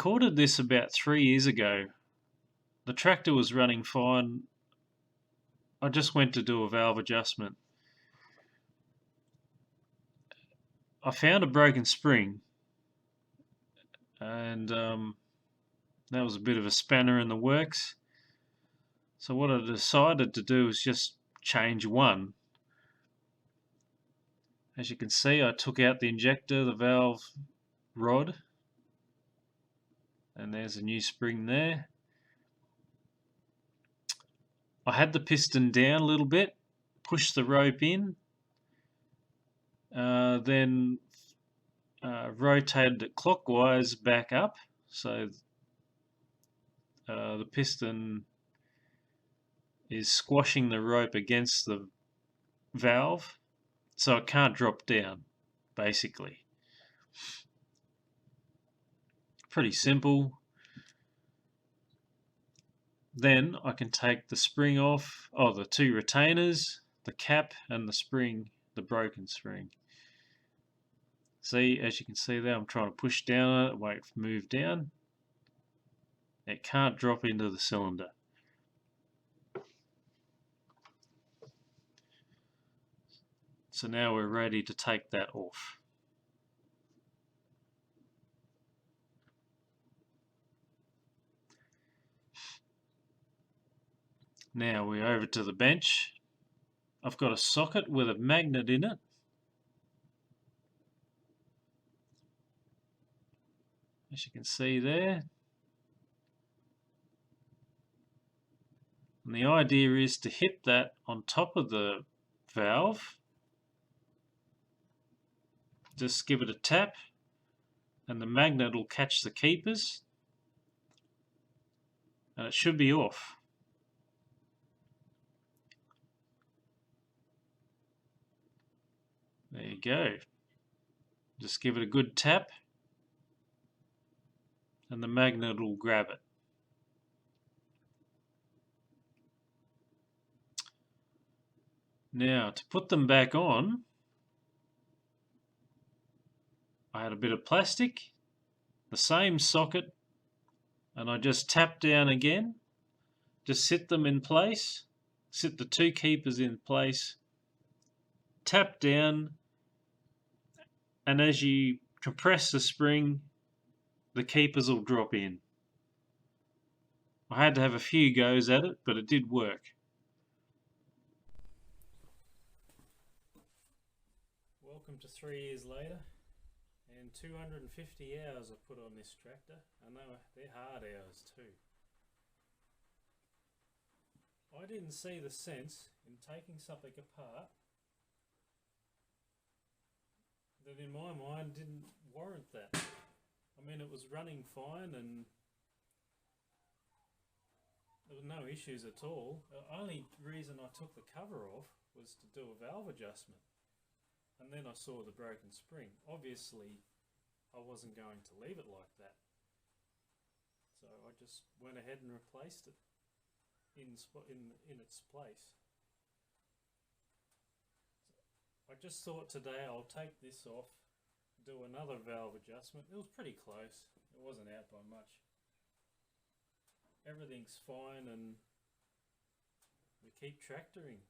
recorded this about 3 years ago. The tractor was running fine. I just went to do a valve adjustment. I found a broken spring, and that was a bit of a spanner in the works. So what I decided to do was just change one. As you can see, I took out the injector, the valve rod, and there's a new spring there. I had the piston down a little bit, pushed the rope in, then rotated it clockwise back up, so the piston is squashing the rope against the valve, so it can't drop down, basically. Pretty simple. Then I can take the spring off, the two retainers, the cap and the spring, the broken spring. See, as you can see there, I'm trying to push down on it, wait for move down. It can't drop into the cylinder. So now we're ready to take that off. Now we're over to the bench. I've got a socket with a magnet in it. As you can see there. And the idea is to hit that on top of the valve. Just give it a tap and the magnet will catch the keepers and it should be off. There you go. Just give it a good tap and the magnet will grab it. Now to put them back on, I had a bit of plastic, the same socket, and I just tap down again, just sit them in place, sit the two keepers in place, tap down, and as you compress the spring, the keepers will drop in. I had to have a few goes at it, but it did work. Welcome to 3 years later, and 250 hours I've put on this tractor, and they're hard hours too. I didn't see the sense in taking something apart that in my mind didn't warrant that. I mean, it was running fine and there were no issues at all. The only reason I took the cover off was to do a valve adjustment. And then I saw the broken spring. Obviously, I wasn't going to leave it like that. So I just went ahead and replaced it in its place. I just thought today I'll take this off, do another valve adjustment. It was pretty close. It wasn't out by much. Everything's fine and we keep tractoring.